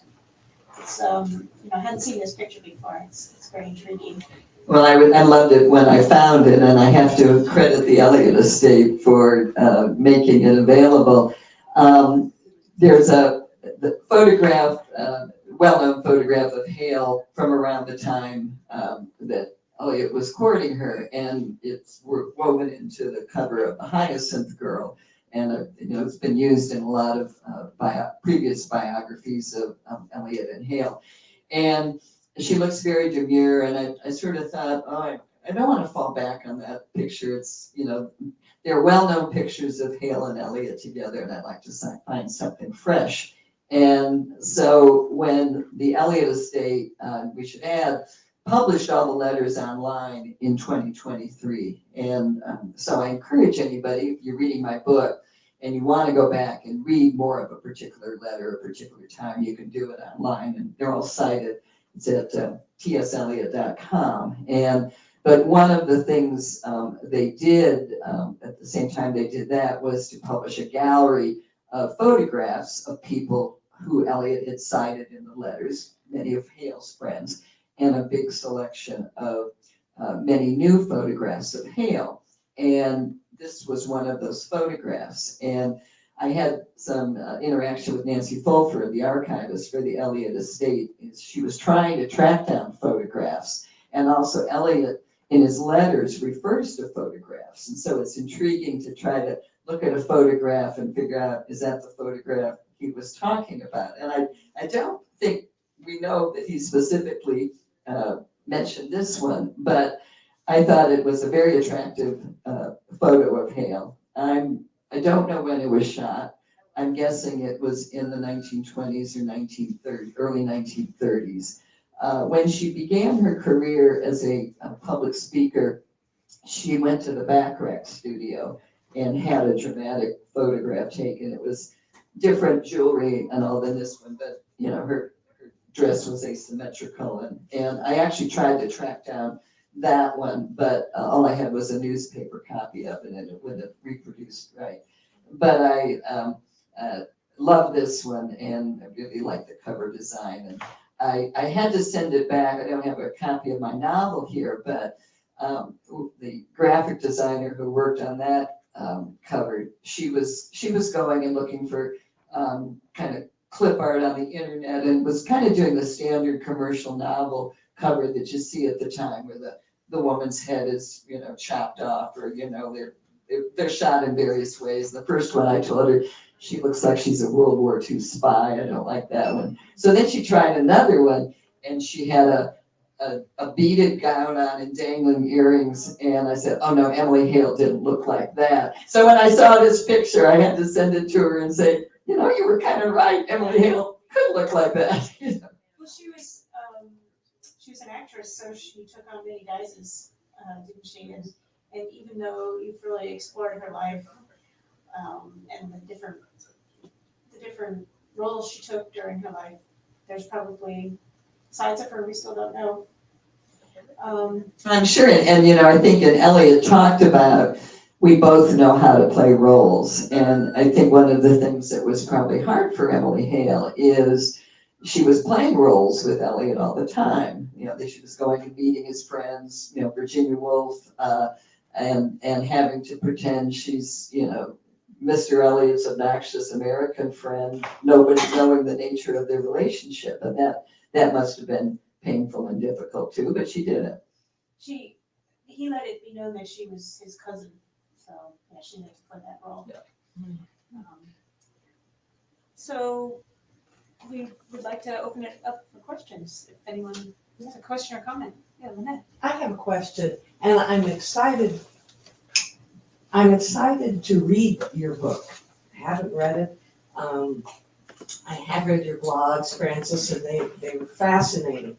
S2: It's I hadn't seen this picture before. It's very intriguing.
S3: Well, I loved it when I found it, and I have to credit the Eliot Estate for making it available. There's the photograph well-known photograph of Hale from around the time that Eliot was courting her, and it's woven into the cover of The Hyacinth Girl, and it's been used in a lot of previous biographies of Eliot and Hale. And she looks very demure, and I sort of thought, oh, I don't want to fall back on that picture. It's, there are well-known pictures of Hale and Eliot together, and I'd like to find something fresh. And so when the Eliot estate, we should add, published all the letters online in 2023. And so I encourage anybody, if you're reading my book and you want to go back and read more of a particular letter, a particular time, you can do it online, and they're all cited. It's at tseliot.com. But one of the things they did at the same time they did that was to publish a gallery of photographs of people who Eliot had cited in the letters, many of Hale's friends, and a big selection of many new photographs of Hale. And this was one of those photographs. And I had some interaction with Nancy Fulford, the archivist for the Eliot estate. She was trying to track down photographs. And also Eliot, in his letters, refers to photographs. And so it's intriguing to try to look at a photograph and figure out, is that the photograph he was talking about? And I don't think we know that he specifically mentioned this one, but I thought it was a very attractive photo of Hale. I don't know when it was shot. I'm guessing it was in the 1920s or early 1930s. When she began her career as a public speaker, she went to the Bacharach studio and had a dramatic photograph taken. It was different jewelry and all than this one, but her dress was asymmetrical. And I actually tried to track down that one, but all I had was a newspaper copy of it, and it wouldn't have reproduced right. But I love this one, and I really like the cover design. And I had to send it back. I don't have a copy of my novel here, but the graphic designer who worked on that cover, she was going and looking for kind of clip art on the internet, and was kind of doing the standard commercial novel cover that you see at the time, where the woman's head is chopped off, or they're shot in various ways. The first one I told her, she looks like she's a World War II spy. I don't like that one. So then she tried another one, and she had a beaded gown on and dangling earrings. And I said, oh no, Emily Hale didn't look like that. So when I saw this picture, I had to send it to her and say, you were kind of right. Emily Hale could look like that.
S2: Well, she was an actress, so she took on many guises, didn't she? And even though you've really explored her life and the different roles she took during her life, there's probably sides of her we still don't know.
S3: I'm sure, and I think, and Eliot talked about, we both know how to play roles. And I think one of the things that was probably hard for Emily Hale is she was playing roles with Eliot all the time. She was going and meeting his friends, Virginia Woolf, and having to pretend she's, Mr. Eliot's obnoxious American friend, nobody knowing the nature of their relationship. And that must have been painful and difficult too, but she did it.
S2: He let it be known that she was his cousin. So yeah, she had to play that role.
S3: Yeah.
S2: So we would like to open it up for questions. If anyone has a question or comment. Yeah, Lynette.
S5: I have a question, and I'm excited. I'm excited to read your book. I haven't read it. I have read your blogs, Frances, and they were fascinating.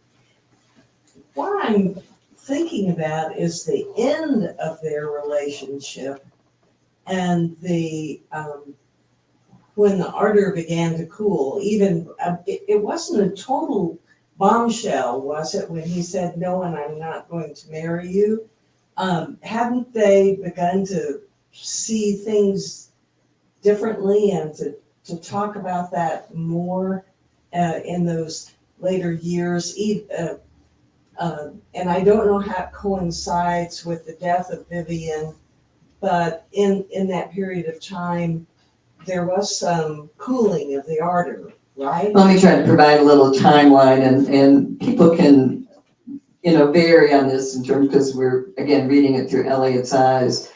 S5: What I'm thinking about is the end of their relationship and the when the ardor began to cool. Even it wasn't a total bombshell, was it, when he said, no, and I'm not going to marry you? Haven't they begun to see things differently and to talk about that more in those later years? And I don't know how it coincides with the death of Vivian, but in that period of time, there was some cooling of the ardor right?
S3: Let me try to provide a little timeline, and people can, vary on this in terms, because we're, again, reading it through Eliot's eyes.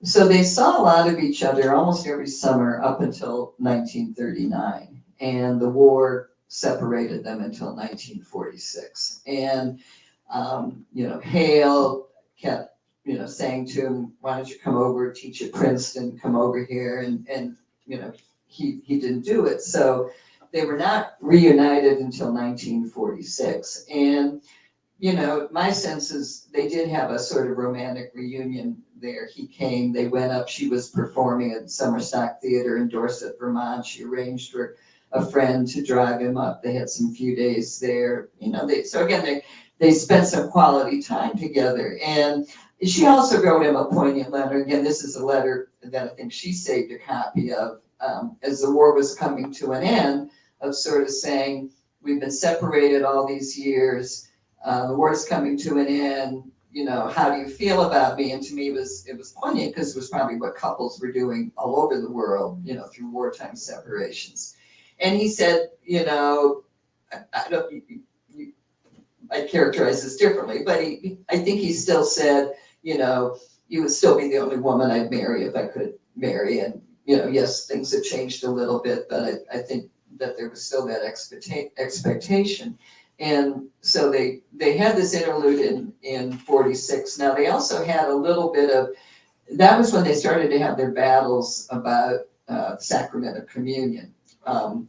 S3: So they saw a lot of each other almost every summer up until 1939, and the war separated them until 1946. And, Hale kept, saying to him, why don't you come over, teach at Princeton, come over here, and he didn't do it. So they were not reunited until 1946. And my sense is they did have a sort of romantic reunion there. He came, they went up, she was performing at Summer Stock Theater in Dorset, Vermont. She arranged for a friend to drive him up. They had some few days there. They spent some quality time together. And she also wrote him a poignant letter. Again, this is a letter that I think she saved a copy of as the war was coming to an end, of sort of saying, we've been separated all these years. The war's coming to an end, how do you feel about me? And to me, it was poignant, because it was probably what couples were doing all over the world, through wartime separations. And he said, I characterize this differently, but I think he still said, you would still be the only woman I'd marry if I could marry. And, yes, things have changed a little bit, but I think that there was still that expectation. And so they had this interlude in 46. Now they also had a little bit of, that was when they started to have their battles about sacrament of communion.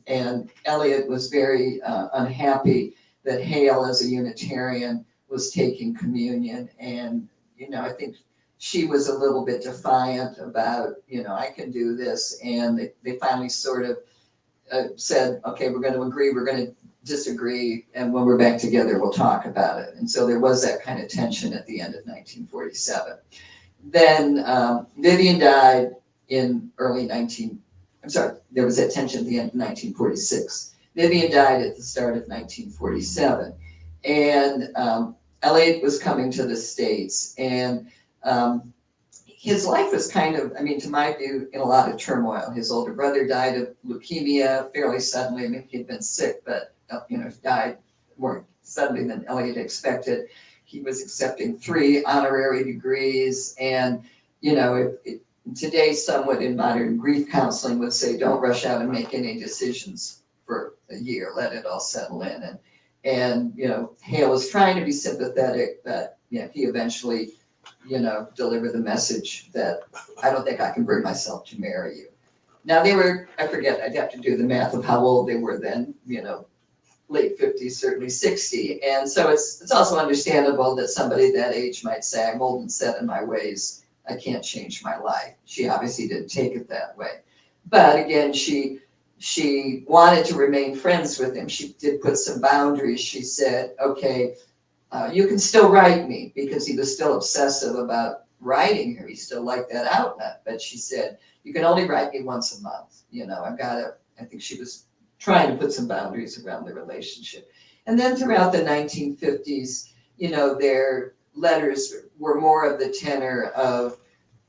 S3: And Eliot was very unhappy that Hale, as a Unitarian, was taking communion. And, I think she was a little bit defiant about, I can do this. And they finally sort of said, okay, we're going to agree, we're going to disagree, and when we're back together, we'll talk about it. And so there was that kind of tension at the end of 1947. Then Vivian died in there was that tension at the end of 1946. Vivian died at the start of 1947. And Eliot was coming to the States, and his life was kind of, to my view, in a lot of turmoil. His older brother died of leukemia fairly suddenly. He'd been sick, but died more suddenly than Eliot expected. He was accepting 3 honorary degrees, and today, someone in modern grief counseling would say, don't rush out and make any decisions for a year. Let it all settle in. And Hale was trying to be sympathetic, but he eventually deliver the message that I don't think I can bring myself to marry you. Now they were, I forget, I'd have to do the math of how old they were then, late 50s, certainly 60. And so it's also understandable that somebody that age might say, I'm old and set in my ways, I can't change my life. She obviously didn't take it that way. But again, she wanted to remain friends with him. She did put some boundaries. She said, okay, you can still write me, because he was still obsessive about writing her. He still liked that outlet. But she said, you can only write me once a month. I think she was trying to put some boundaries around the relationship. And then throughout the 1950s, their letters were more of the tenor of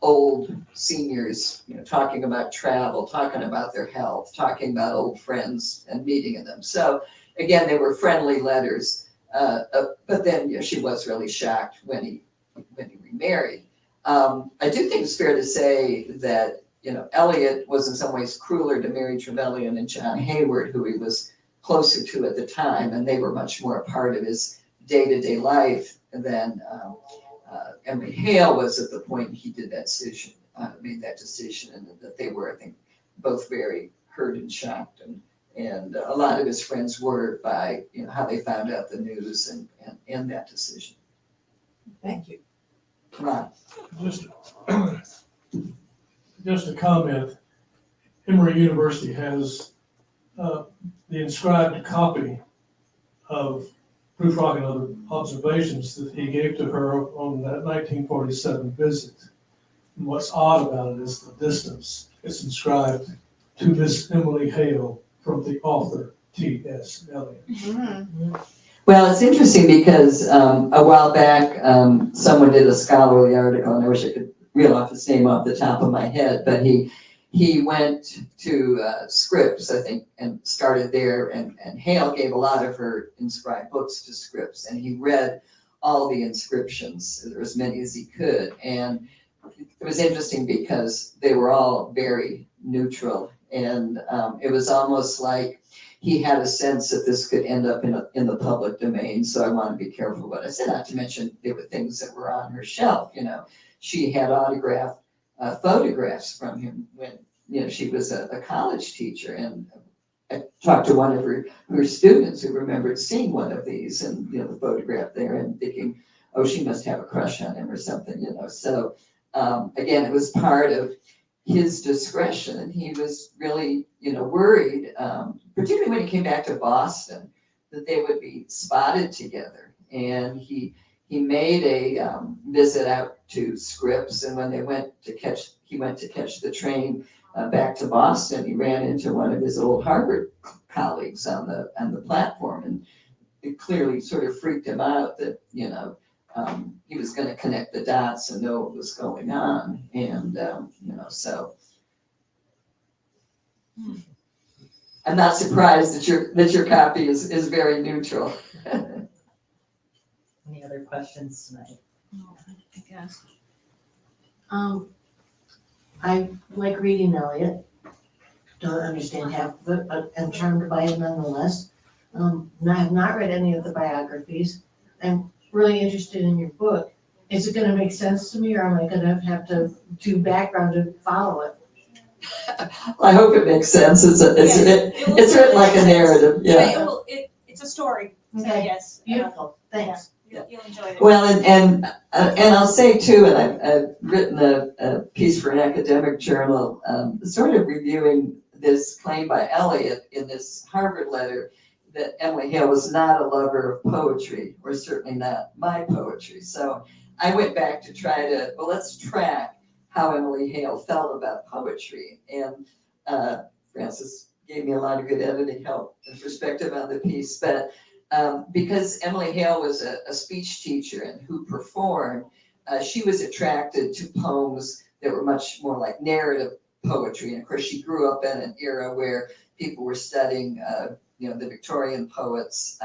S3: old seniors, talking about travel, talking about their health, talking about old friends and meeting them. So again, they were friendly letters. But then she was really shocked when he remarried. I do think it's fair to say that Eliot was in some ways crueler to Mary Trevelyan and John Hayward, who he was closer to at the time, and they were much more a part of his day-to-day life than Emily Hale was at the point he did that decision, made that decision, and that they were, I think, both very hurt and shocked. And a lot of his friends were by how they found out the news and that decision.
S5: Thank you.
S3: Come on.
S6: Just a comment, Emory University has the inscribed copy of Prufrock and other observations that he gave to her on that 1947 visit. And what's odd about it is the distance. It's inscribed to Miss Emily Hale from the author, T.S. Eliot.
S4: Mm-hmm.
S3: Well, it's interesting because a while back, someone did a scholarly article, and I wish I could reel off his name off the top of my head, but he he went to Scripps, I think, and started there, and Hale gave a lot of her inscribed books to Scripps, and he read all the inscriptions, or as many as he could, and it was interesting because they were all very neutral, and it was almost like he had a sense that this could end up in the public domain, so I want to be careful what I said, not to mention there were things that were on her shelf, you know. She had autographed photographs from him when, you know, she was a college teacher, and I talked to one of her students who remembered seeing one of these and, you know, the photograph there and thinking, oh, she must have a crush on him or something, you know. So again, it was part of his discretion, and he was really, you know, worried, particularly when he came back to Boston, that they would be spotted together. And he made a visit out to Scripps, and when he went to catch the train back to Boston, he ran into one of his old Harvard colleagues on the platform, and it clearly sort of freaked him out that, you know, he was going to connect the dots and know what was going on, and you know, so I'm not surprised that your copy is very neutral.
S1: Any other questions tonight?
S7: I guess. I like reading Eliot. Don't understand half of it, but am charmed by it nonetheless. And I have not read any of the biographies. I'm really interested in your book. Is it gonna make sense to me, or am I gonna have to do background to follow it?
S3: I hope it makes sense. It's written like a narrative, yeah.
S2: It's a story, so
S7: Okay.
S2: yes.
S7: Beautiful, thanks.
S2: You'll enjoy it.
S3: Well, and I'll say too, and I've written a piece for an academic journal, sort of reviewing this claim by Eliot in this Harvard letter that Emily Hale was not a lover of poetry, or certainly not my poetry. So I went back to try to, well, let's track how Emily Hale felt about poetry. And Francis gave me a lot of good editing help and perspective on the piece. But because Emily Hale was a speech teacher and who performed, she was attracted to poems that were much more like narrative poetry. And of course, she grew up in an era where people were studying, you know, the Victorian poets.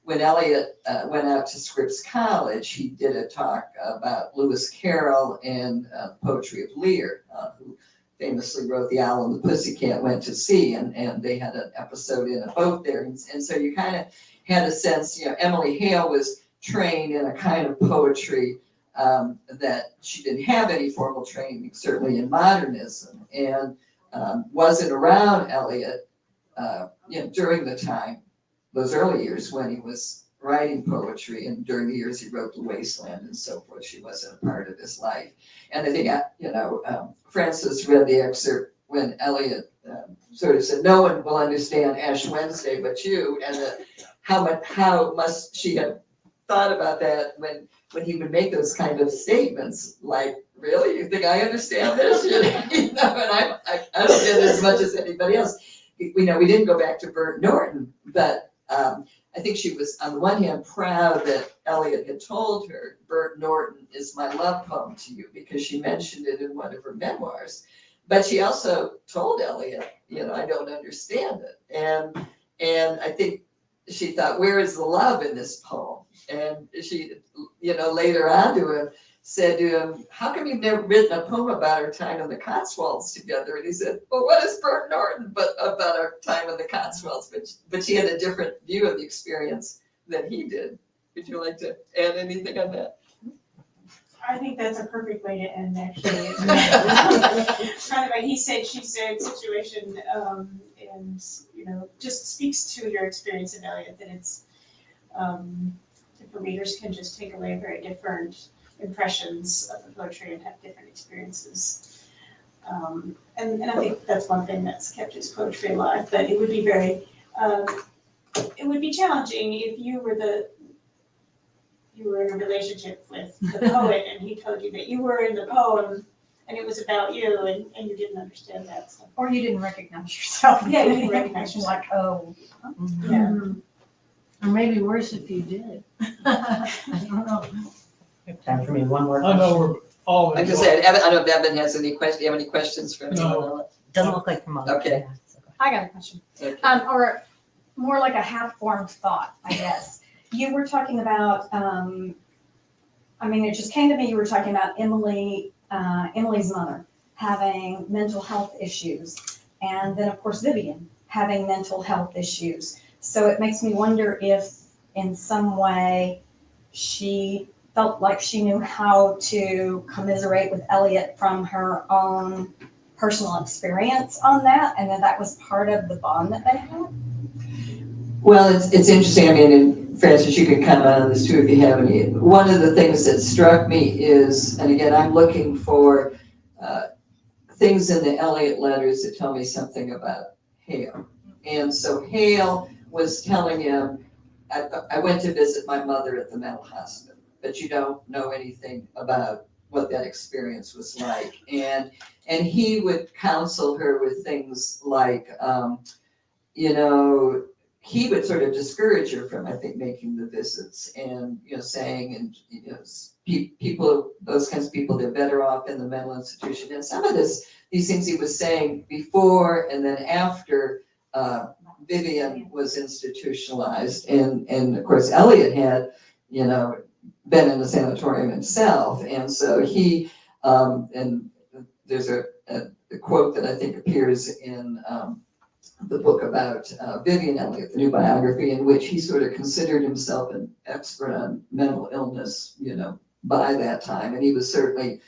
S3: When Eliot went out to Scripps College, he did a talk about Lewis Carroll and poetry of Lear, who famously wrote The Owl and the Pussycat Went to Sea, and they had an episode in a boat there. And so you kind of had a sense, you know, Emily Hale was trained in a kind of poetry that she didn't have any formal training, certainly in modernism, and wasn't around Eliot, you know, during the time, those early years when he was writing poetry, and during the years he wrote The Wasteland and so forth. She wasn't a part of his life. And I think, you know, Francis read the excerpt when Eliot sort of said, no one will understand Ash Wednesday but you, and how must she have thought about that when he would make those kind of statements, like, really, you think I understand this? You know, and I understand it as much as anybody else. We know we didn't go back to Burnt Norton, but I think she was, on the one hand, proud that Eliot had told her, Burnt Norton is my love poem to you, because she mentioned it in one of her memoirs. But she also told Eliot, you know, I don't understand it. And I think she thought, where is the love in this poem? And she, you know, later on to him, said to him, how come you've never written a poem about our time in the Cotswolds together? And he said, well, what is Burnt Norton but about our time in the Cotswolds? But she had a different view of the experience than he did. Would you like to add anything on that?
S2: I think that's a perfect way to end, actually. It's kind of a he said, she said situation, and, you know, just speaks to your experience in Eliot, that it's, different readers can just take away very different impressions of the poetry and have different experiences. And I think that's one thing that's kept his poetry alive, but it would be very, it would be challenging if you were in a relationship with the poet and he told you that you were in the poem and it was about you and you didn't understand that stuff.
S4: Or you didn't recognize yourself.
S2: Yeah, you didn't recognize yourself.
S4: Like, oh.
S2: Yeah.
S7: Or maybe worse if you did. I don't know.
S1: Time for me, one more
S6: I
S1: question.
S6: know we're all.
S3: I just said, Evan, I don't know if Evan has any questions. Do you have any questions for me?
S6: No.
S1: Doesn't look like from other.
S3: Okay.
S8: I got a question.
S3: Okay.
S8: Or more like a half-formed thought, I guess. You were talking about, it just came to me, you were talking about Emily's mother having mental health issues. And then, of course, Vivian having mental health issues. So it makes me wonder if in some way she felt like she knew how to commiserate with Eliot from her own personal experience on that, and that was part of the bond that they had.
S3: Well, it's interesting. I mean, and Francis, you can comment on this too if you have any. One of the things that struck me is, and again, I'm looking for things in the Eliot letters that tell me something about Hale. And so Hale was telling him, I went to visit my mother at the mental hospital, but you don't know anything about what that experience was like. And he would counsel her with things like, he would sort of discourage her from, I think, making the visits and, saying, and, people, those kinds of people, they're better off in the mental institution. And some of these things he was saying before and then after Vivian was institutionalized. And of course, Eliot had, been in the sanatorium himself. And so he, and there's a quote that I think appears in the book about Vivian Eliot, the new biography, in which he sort of considered himself an expert on mental illness, by that time. And he was certainly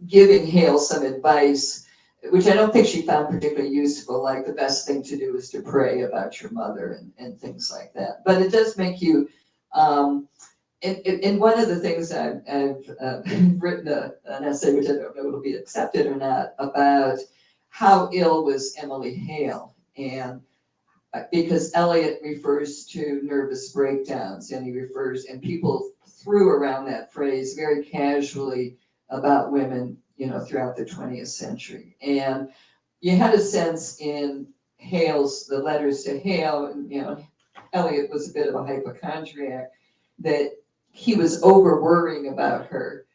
S3: giving Hale some advice, which I don't think she found particularly useful, like the best thing to do is to pray about your mother and things like that. But it does make you, and one of the things I've written an essay, which I don't know if it'll be accepted or not, about how ill was Emily Hale. And because Eliot refers to nervous breakdowns, and and people threw around that phrase very casually about women, throughout the 20th century. And you had a sense in the letters to Hale, and, Eliot was a bit of a hypochondriac, that he was over worrying about her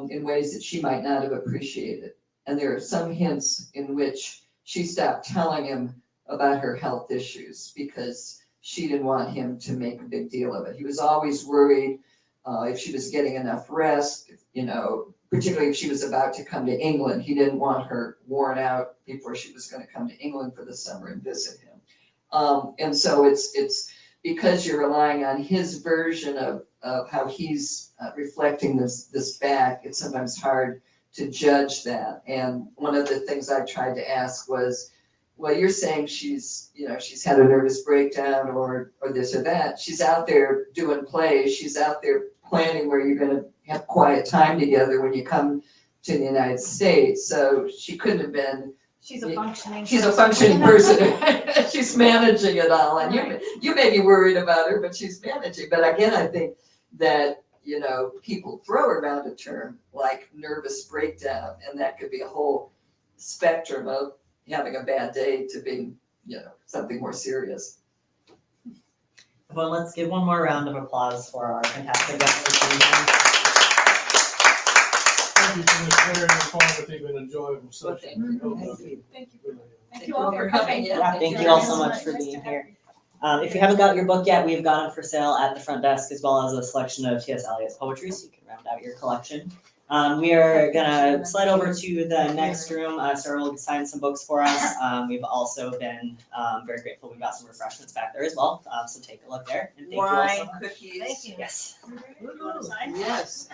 S3: in ways that she might not have appreciated. And there are some hints in which she stopped telling him about her health issues because she didn't want him to make a big deal of it. He was always worried if she was getting enough rest, particularly if she was about to come to England. He didn't want her worn out before she was going to come to England for the summer and visit him. And so it's because you're relying on his version of how he's reflecting this back, it's sometimes hard to judge that. And one of the things I tried to ask was, well, you're saying she's had a nervous breakdown or this or that. She's out there doing plays. She's out there planning where you're going to have quiet time together when you come to the United States. So she couldn't have been.
S8: She's a functioning
S3: person. She's managing it all. And you may be worried about her, but she's managing. But again, I think that, people throw around a term like nervous breakdown, and that could be a whole spectrum of having a bad day to being, something more serious.
S1: Well, let's give one more round of applause for our fantastic guest this evening.
S6: Thank you for this very informative and enjoyable session.
S3: Thank you.
S8: Thank you.
S3: Thank
S8: Thank you all for coming.
S1: Yeah, thank you all so much for being here. If you haven't got your book yet, we've got it for sale at the front desk, as well as a selection of T.S. Eliot's poetry, so you can round out your collection. We are gonna slide over to the next room. Sarah will sign some books for us. We've also been very grateful. We've got some refreshments back there as well. So take a look there. And thank you all so much.
S3: Cookies.
S1: Thank you. Yes.
S2: You want to sign?
S3: Yes.